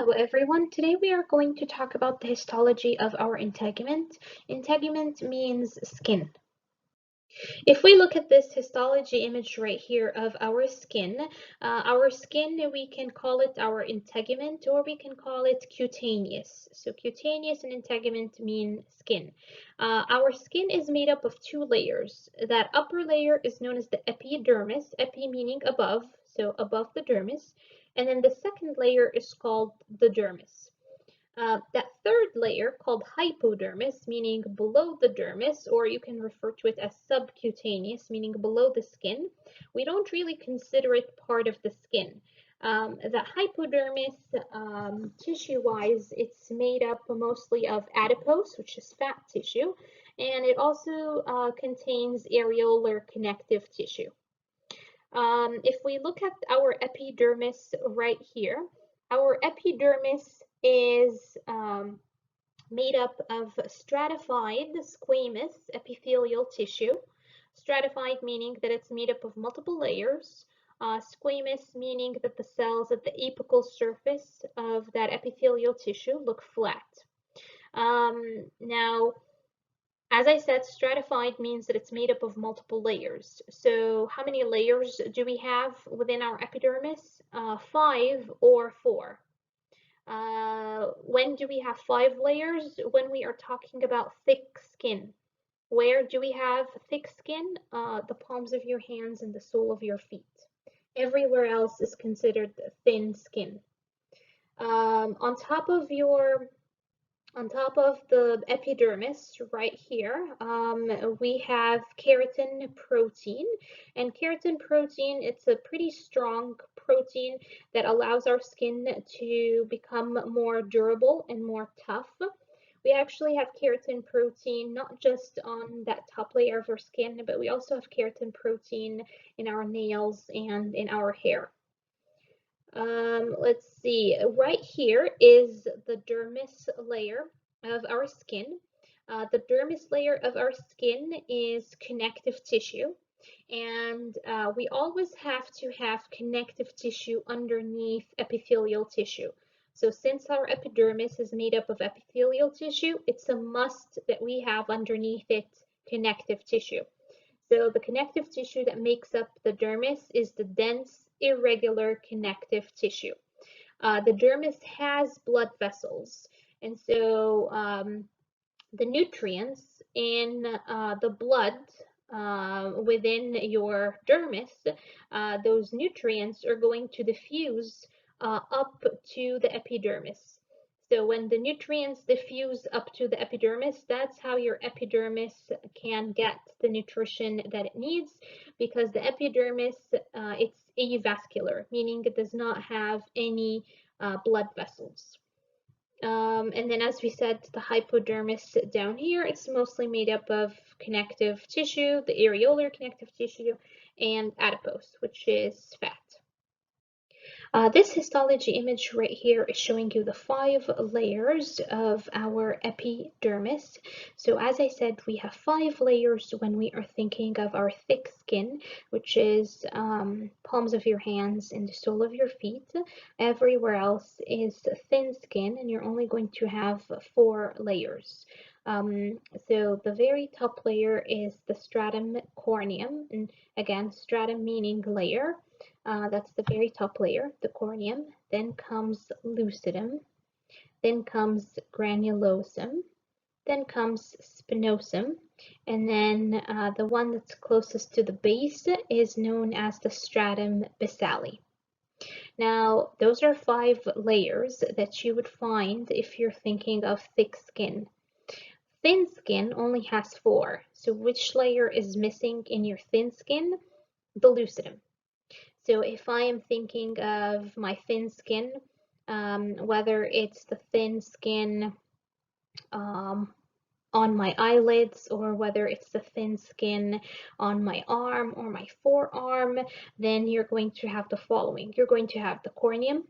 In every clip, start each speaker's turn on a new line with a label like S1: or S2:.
S1: Hello everyone, today we are going to talk about the histology of our integument. Integument means skin. If we look at this histology image right here of our skin, we can call it our integument or we can call it cutaneous. So cutaneous and integument mean skin. Our skin is made up of two layers. That upper layer is known as the epidermis, epi meaning above, so above the dermis, and then the second layer is called the dermis. That third layer, called hypodermis, meaning below the dermis, or you can refer to it as subcutaneous, meaning below the skin, we don't really consider it part of the skin. The hypodermis, tissue-wise, it's made up mostly of adipose, which is fat tissue, and it also contains areolar connective tissue. If we look at our epidermis right here, our epidermis is made up of stratified squamous epithelial tissue. Stratified meaning that it's made up of multiple layers. Squamous meaning that the cells at the apical surface of that epithelial tissue look flat. Now, as I said, stratified means that it's made up of multiple layers. So how many layers do we have within our epidermis? 5 or 4. When do we have 5 layers? When we are talking about thick skin. Where do we have thick skin? The palms of your hands and the sole of your feet. Everywhere else is considered thin skin. On top of the epidermis right here, we have keratin protein. And keratin protein, it's a pretty strong protein that allows our skin to become more durable and more tough. We actually have keratin protein not just on that top layer of our skin, but we also have keratin protein in our nails and in our hair. Let's see, right here is the dermis layer of our skin. The dermis layer of our skin is connective tissue, and we always have to have connective tissue underneath epithelial tissue. So since our epidermis is made up of epithelial tissue, it's a must that we have underneath it connective tissue. So the connective tissue that makes up the dermis is the dense, irregular connective tissue. The dermis has blood vessels, and so the nutrients in the blood within your dermis, those nutrients are going to diffuse up to the epidermis. So when the nutrients diffuse up to the epidermis, that's how your epidermis can get the nutrition that it needs, because the epidermis, it's avascular, meaning it does not have any blood vessels. And then, as we said, the hypodermis down here, it's mostly made up of connective tissue, the areolar connective tissue, and adipose, which is fat. This histology image right here is showing you the 5 layers of our epidermis. So as I said, we have 5 layers when we are thinking of our thick skin, which is palms of your hands and the sole of your feet. Everywhere else is thin skin, and you're only going to have 4 layers. So the very top layer is the stratum corneum, and again, stratum meaning layer. That's the very top layer, the corneum. Then comes lucidum. Then comes granulosum. Then comes spinosum. And then the one that's closest to the base is known as the stratum basale. Now, those are 5 layers that you would find if you're thinking of thick skin. Thin skin only has 4. So which layer is missing in your thin skin? The lucidum. So if I am thinking of my thin skin, whether it's the thin skin on my eyelids or whether it's the thin skin on my arm or my forearm, then you're going to have the following. You're going to have the corneum,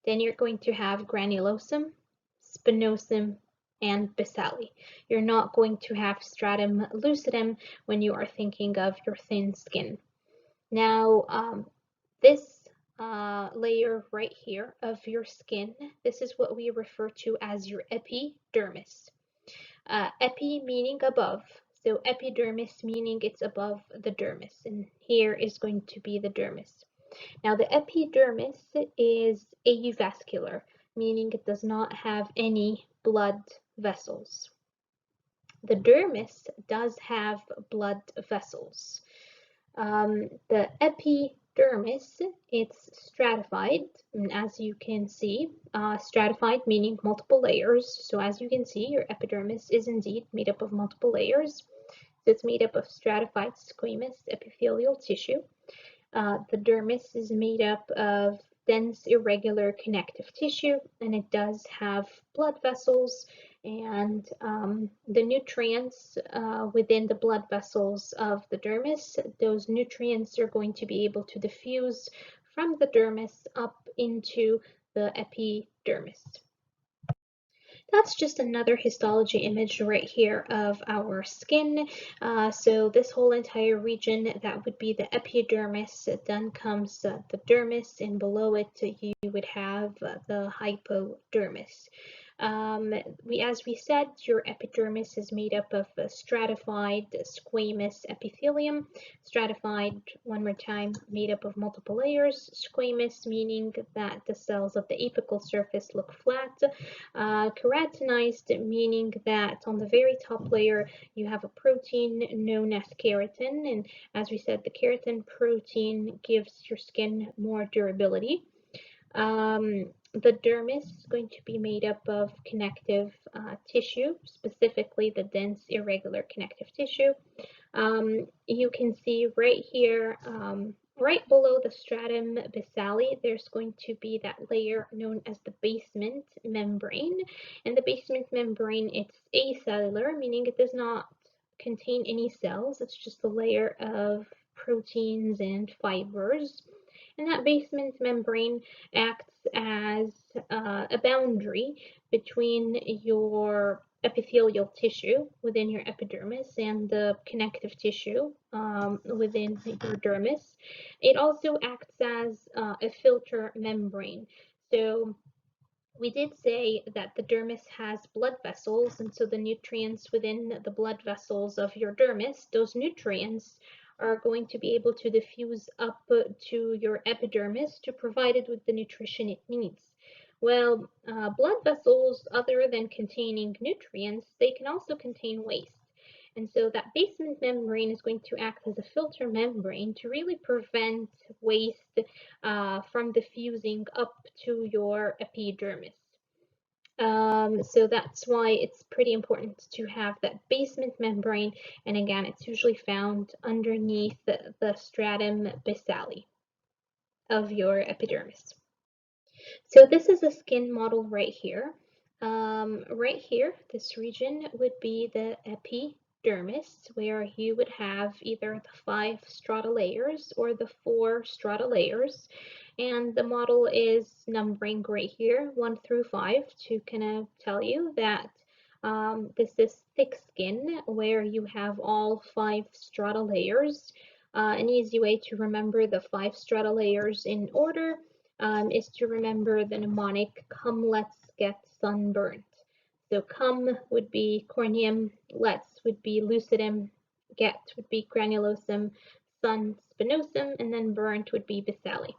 S1: then you're going to have granulosum, spinosum, and basale. You're not going to have stratum lucidum when you are thinking of your thin skin. Now, this layer right here of your skin. This is what we refer to as your epidermis. Epi meaning above, so epidermis meaning it's above the dermis, and here is going to be the dermis. Now the epidermis is avascular, meaning it does not have any blood vessels. The dermis does have blood vessels. The epidermis, it's stratified, and as you can see, stratified meaning multiple layers. So as you can see, your epidermis is indeed made up of multiple layers. It's made up of stratified squamous epithelial tissue. The dermis is made up of dense irregular connective tissue, and it does have blood vessels, and the nutrients within the blood vessels of the dermis, those nutrients are going to be able to diffuse from the dermis up into the epidermis. That's just another histology image right here of our skin. So this whole entire region, that would be the epidermis. Then comes the dermis, and below it you would have the hypodermis. As we said, your epidermis is made up of a stratified squamous epithelium. Stratified, one more time, made up of multiple layers. Squamous meaning that the cells of the apical surface look flat. Keratinized meaning that on the very top layer you have a protein known as keratin, and as we said, the keratin protein gives your skin more durability. The dermis is going to be made up of connective tissue, specifically the dense irregular connective tissue. You can see right here, right below the stratum basale, there's going to be that layer known as the basement membrane. And the basement membrane, it's acellular, meaning it does not contain any cells. It's just a layer of proteins and fibers. And that basement membrane acts as a boundary between your epithelial tissue within your epidermis and the connective tissue within your dermis. It also acts as a filter membrane. So we did say that the dermis has blood vessels, and so the nutrients within the blood vessels of your dermis, those nutrients are going to be able to diffuse up to your epidermis to provide it with the nutrition it needs. Well, blood vessels, other than containing nutrients, they can also contain waste. And so that basement membrane is going to act as a filter membrane to really prevent waste from diffusing up to your epidermis. So that's why it's pretty important to have that basement membrane, and again, it's usually found underneath the stratum basale of your epidermis. So this is a skin model right here. Right here, this region would be the epidermis, where you would have either the 5 strata layers or the 4 strata layers. And the model is numbering right here, 1 through 5, to kind of tell you that this is thick skin, where you have all 5 strata layers. An easy way to remember the 5 strata layers in order is to remember the mnemonic, come let's get sunburnt. So come would be corneum, let's would be lucidum, get would be granulosum, sun spinosum, and then burnt would be basale.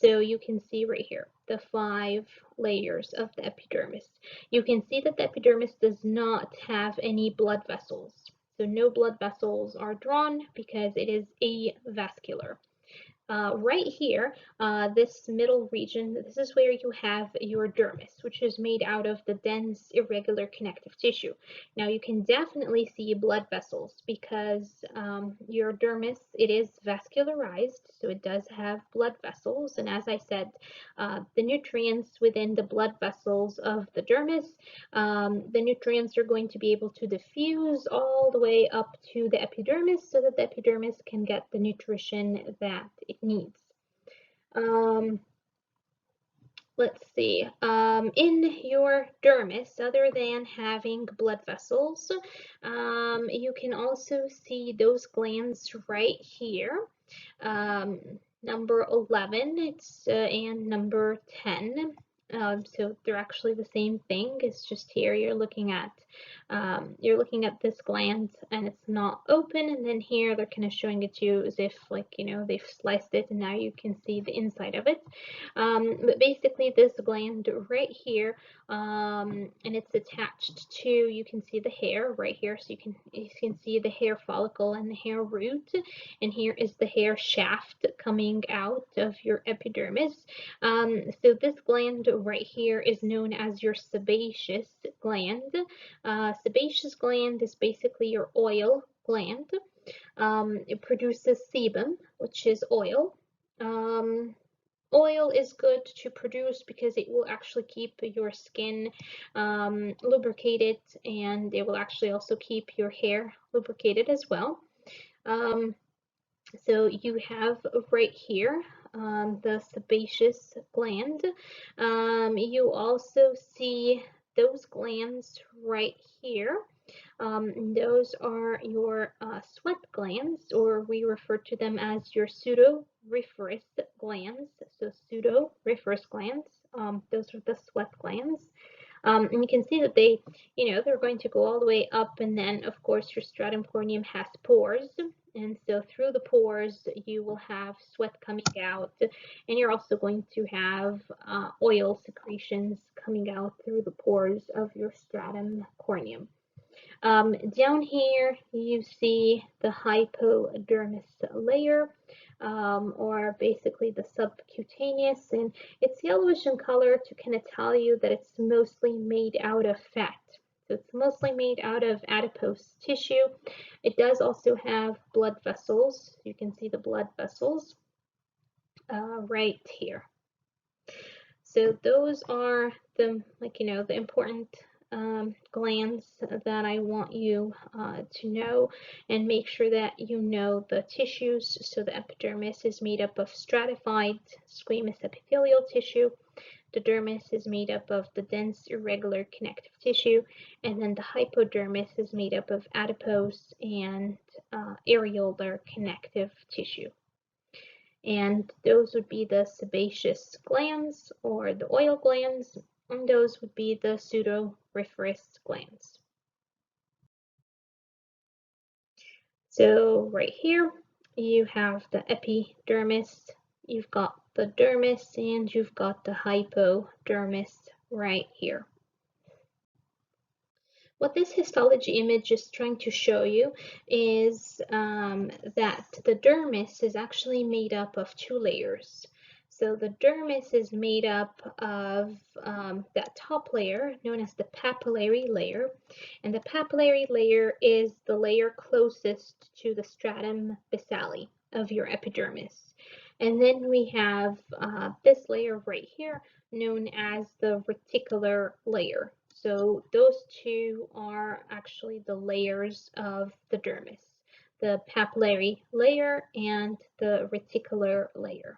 S1: So you can see right here the 5 layers of the epidermis. You can see that the epidermis does not have any blood vessels. So no blood vessels are drawn because it is avascular. Right here, this middle region, this is where you have your dermis, which is made out of the dense, irregular connective tissue. Now, you can definitely see blood vessels because your dermis, it is vascularized, so it does have blood vessels. And as I said, the nutrients within the blood vessels of the dermis, the nutrients are going to be able to diffuse all the way up to the epidermis so that the epidermis can get the nutrition that it needs. Let's see, in your dermis, other than having blood vessels, you can also see those glands right here. number 11, and number 10. So they're actually the same thing. It's just here you're looking at this gland and it's not open, and then here they're kind of showing it to you as if, like, they've sliced it and now you can see the inside of it. But basically this gland right here, and it's attached to, you can see the hair right here, so you can see the hair follicle and the hair root, and here is the hair shaft coming out of your epidermis. So this gland right here is known as your sebaceous gland. Sebaceous gland is basically your oil gland. It produces sebum, which is oil. Oil is good to produce because it will actually keep your skin lubricated, and it will actually also keep your hair lubricated as well. So you have right here the sebaceous gland. You also see those glands right here. Those are your sweat glands, or we refer to them as your pseudo-referous glands. So pseudo-referous glands, those are the sweat glands. And you can see that they're going to go all the way up, and then of course your stratum corneum has pores, and so through the pores you will have sweat coming out, and you're also going to have oil secretions coming out through the pores of your stratum corneum. Down here you see the hypodermis layer, or basically the subcutaneous, and it's yellowish in color to kind of tell you that it's mostly made out of fat. So it's mostly made out of adipose tissue. It does also have blood vessels. You can see the blood vessels right here. So those are the important glands that I want you to know, and make sure that you know the tissues. So the epidermis is made up of stratified squamous epithelial tissue. The dermis is made up of the dense irregular connective tissue, and then the hypodermis is made up of adipose and areolar connective tissue. And those would be the sebaceous glands, or the oil glands, and those would be the pseudo-referous glands. So right here you have the epidermis, you've got the dermis, and you've got the hypodermis right here. What this histology image is trying to show you is that the dermis is actually made up of two layers. So the dermis is made up of that top layer known as the papillary layer, and the papillary layer is the layer closest to the stratum basale of your epidermis. And then we have this layer right here known as the reticular layer. So those two are actually the layers of the dermis, the papillary layer and the reticular layer.